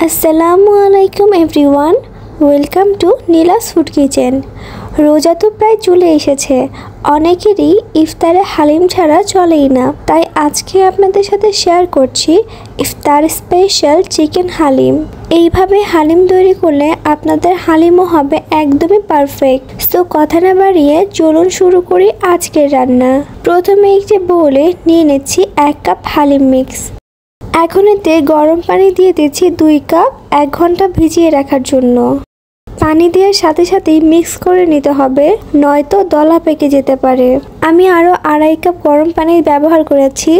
আসসালামু আলাইকুম everyone, welcome to Neela's food kitchen. রোজা তো প্রায় চলে এসেছে, অনেকেরই ইফতারে হালিম ছাড়া চলেই না। তাই আজকে আপনাদের সাথে শেয়ার করছি ইফতার স্পেশাল চিকেন হালিম। এইভাবে হালিম তৈরি করলে আপনাদের হালিমও হবে একদমই পারফেক্ট। সো কথা না বাড়িয়ে চলুন শুরু করি আজকের রান্না। প্রথমে একটি বোলে নিয়ে নিচ্ছি 1 কাপ হালিম মিক্স। এখন এতে গরম পানি দিয়ে দিচ্ছি 2 কাপ 1 ঘন্টা ভিজিয়ে রাখার জন্য। পানি দেওয়ার সাথে সাথেই মিক্স করে নিতে হবে, নয়তো দলা পেকে যেতে পারে। আমি আরও 2.5 কাপ গরম পানি ব্যবহার করেছি।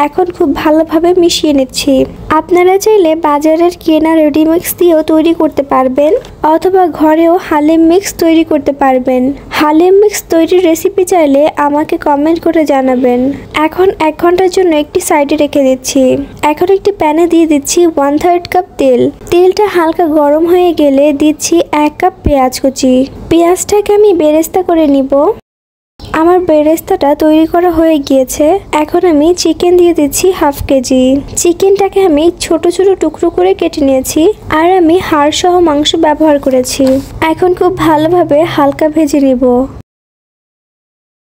এখন খুব ভালোভাবে মিশিয়ে নিচ্ছি। আপনারা চাইলে বাজারের কেনা রেডি মিক্স দিয়েও তৈরি করতে পারবেন, অথবা ঘরেও হালিম মিক্স তৈরি করতে পারবেন। হালিম মিক্স তৈরির রেসিপি চাইলে আমাকে কমেন্ট করে জানাবেন। এখন 1 ঘন্টার জন্য একটি সাইডে রেখে দিচ্ছি। এখন একটি প্যানে দিয়ে দিচ্ছি 1/3 কাপ তেল। তেলটা হালকা গরম হয়ে গেলে দিচ্ছি 1 কাপ পেঁয়াজ কুচি। পেঁয়াজটাকে আমি বেরেস্তা করে নিব। আমার বেরেস্তাটা তৈরি করা হয়ে গিয়েছে। এখন আমি চিকেন দিয়ে দিচ্ছি 1/2 কেজি। চিকেনটাকে আমি ছোট ছোট টুকরো করে কেটে নিয়েছি, আর আমি হাড় সহ মাংস ব্যবহার করেছি। এখন খুব ভালোভাবে হালকা ভেজে নিব।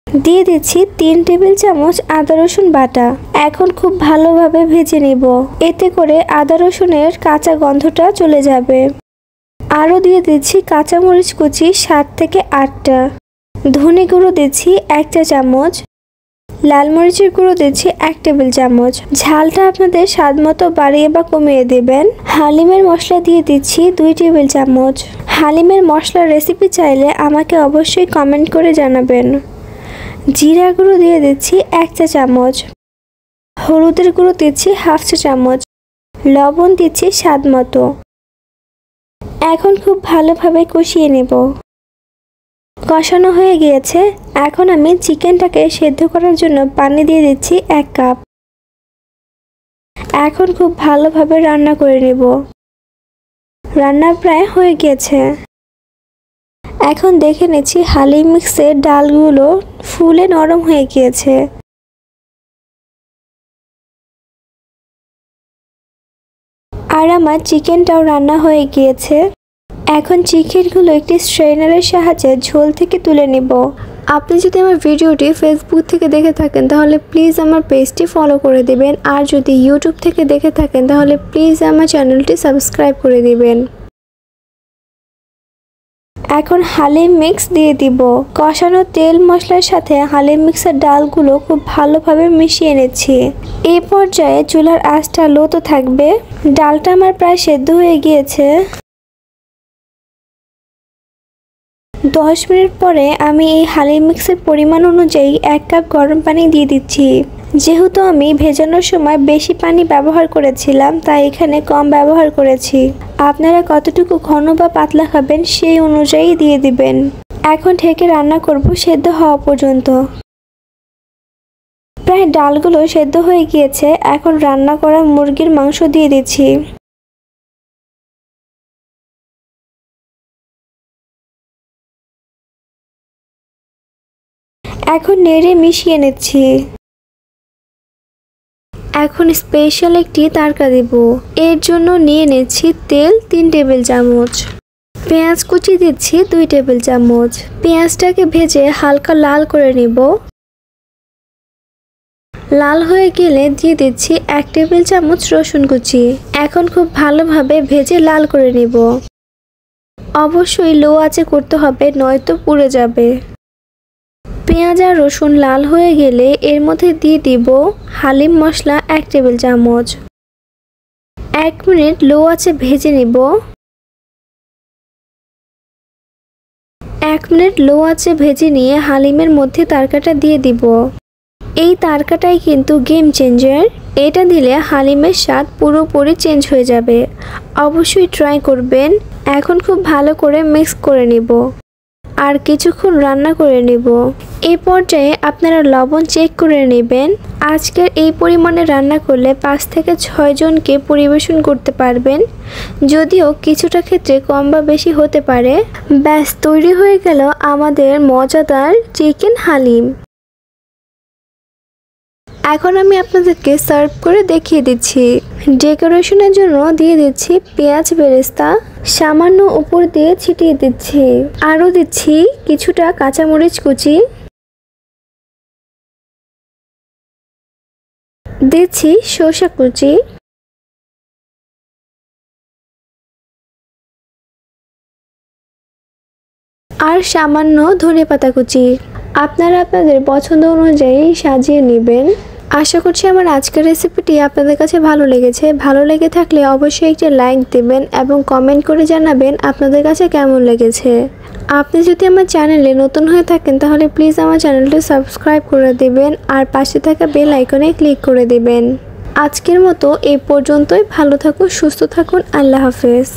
দিয়ে দিচ্ছি 3 টেবিল চামচ আদা রসুন বাটা। এখন খুব ভালোভাবে ভেজে নিব, এতে করে আদা রসুনের কাঁচা গন্ধটা চলে যাবে। আরও দিয়ে দিচ্ছি কাঁচামরিচ কুচি 7 থেকে 8টা। ধনে গুঁড়ো দিচ্ছি 1 চা চামচ। লাল মরিচের গুঁড়ো দিচ্ছি 1 টেবিল চামচ। ঝালটা আপনাদের স্বাদ মতো বাড়িয়ে বা কমিয়ে দেবেন। হালিমের মশলা দিয়ে দিচ্ছি 2 টেবিল চামচ। হালিমের মশলার রেসিপি চাইলে আমাকে অবশ্যই কমেন্ট করে জানাবেন। জিরা গুঁড়ো দিয়ে দিচ্ছি 1 চা চামচ। হলুদের গুঁড়ো দিচ্ছি 1/2 চা চামচ। লবণ দিচ্ছি স্বাদ মতো। এখন খুব ভালোভাবে কষিয়ে নেব। কষানো হয়ে গিয়েছে। এখন আমি চিকেনটাকে সেদ্ধ করার জন্য পানি দিয়ে দিচ্ছি 1 কাপ। এখন খুব ভালোভাবে রান্না করে নেব। রান্না প্রায় হয়ে গিয়েছে। এখন দেখে নিচ্ছি হালিম মিক্সের ডালগুলো ফুলে নরম হয়ে গিয়েছে। আর আমার চিকেনটাও রান্না হয়ে গিয়েছে। এখন চিকেনগুলো একটি স্ট্রেনারের সাহায্যে ঝোল থেকে তুলে নেব। আপনি যদি আমার ভিডিওটি ফেসবুক থেকে দেখে থাকেন তাহলে প্লিজ আমার পেজটি ফলো করে দেবেন, আর যদি ইউটিউব থেকে দেখে থাকেন তাহলে প্লিজ আমার চ্যানেলটি সাবস্ক্রাইব করে দিবেন। এখন হালিম মিক্স দিয়ে দিব। কষানো তেল মশলার সাথে হালিম মিক্সের ডালগুলো খুব ভালোভাবে মিশিয়ে নিচ্ছি। এই পর্যায়ে চুলার আঁচটা লোতে থাকবে। ডালটা আমার প্রায় সেদ্ধ হয়ে গিয়েছে। 10 মিনিট পরে আমি এই হালিম মিক্সের পরিমাণ অনুযায়ী 1 কাপ গরম পানি দিয়ে দিচ্ছি। যেহেতু আমি ভেজানোর সময় বেশি পানি ব্যবহার করেছিলাম, তাই এখানে কম ব্যবহার করেছি। আপনারা কতটুকু ঘন বা পাতলা খাবেন সেই অনুযায়ী দিয়ে দিবেন। এখন ঢেকে রান্না করব সেদ্ধ হওয়া পর্যন্ত। প্রায় ডালগুলো সেদ্ধ হয়ে গিয়েছে। এখন রান্না করা মুরগির মাংস দিয়ে দিচ্ছি। এখন নেড়ে মিশিয়ে নিচ্ছি। এখন স্পেশাল একটি তড়কা দেব। এর জন্য নিয়ে নিচ্ছি তেল 3 টেবিল চামচ। পেঁয়াজ কুচি দিচ্ছি 2 টেবিল চামচ। পেঁয়াজটাকে ভেজে হালকা লাল করে নেব। লাল হয়ে গেলে দিয়ে দিচ্ছি 1 টেবিল চামচ রসুন কুচি। এখন খুব ভালোভাবে ভেজে লাল করে নেব। অবশ্যই লো আঁচে করতে হবে, নয়তো পুড়ে যাবে। পেঁয়াজ আর রসুন লাল হয়ে গেলে এর মধ্যে দিয়ে দিব হালিম মশলা 1 টেবিল চামচ। 1 মিনিট লো আঁচে ভেজে নেব। 1 মিনিট লো আঁচে ভেজে নিয়ে হালিমের মধ্যে তড়কাটা দিয়ে দিব। এই তড়কাটাই কিন্তু গেম চেঞ্জার। এটা দিলে হালিমের স্বাদ পুরোপুরি চেঞ্জ হয়ে যাবে। অবশ্যই ট্রাই করবেন। এখন খুব ভালো করে মিক্স করে নেব আর কিছুক্ষণ রান্না করে নেব। এই পর্যায়ে আপনারা লবণ চেক করে নেবেন। আজকের এই পরিমাণে রান্না করলে 5 থেকে 6 জনকে পরিবেশন করতে পারবেন, যদিও কিছুটা ক্ষেত্রে কম বা বেশি হতে পারে। ব্যাস তৈরি হয়ে গেল আমাদের মজাদার চিকেন হালিম। এখন আমি আপনাদেরকে সার্ভ করে দেখিয়ে দিচ্ছি। ডেকোরেশনের জন্য দিয়ে দিচ্ছি পেঁয়াজ বেরেস্তা, সামান্য উপর দিয়ে ছিটিয়ে দিচ্ছি। আরও দিচ্ছি কিছুটা কাঁচামরিচ কুচি, দিচ্ছি সরষে কুচি, আর সামান্য ধনেপাতা কুচি। আপনারা আপনাদের পছন্দ অনুযায়ী সাজিয়ে নেবেন। আশা করছি আমার আজকের রেসিপিটি আপনাদের কাছে ভালো লেগেছে। ভালো লেগে থাকলে অবশ্যই একটি লাইক দেবেন এবং কমেন্ট করে জানাবেন আপনাদের কাছে কেমন লেগেছে। আপনি যদি আমার চ্যানেলে নতুন হয়ে থাকেন তাহলে প্লিজ আমার চ্যানেলটি সাবস্ক্রাইব করে দেবেন আর পাশে থাকা বেল আইকনে ক্লিক করে দেবেন। আজকের মতো এই পর্যন্তই। ভালো থাকুন, সুস্থ থাকুন। আল্লাহ হাফেজ।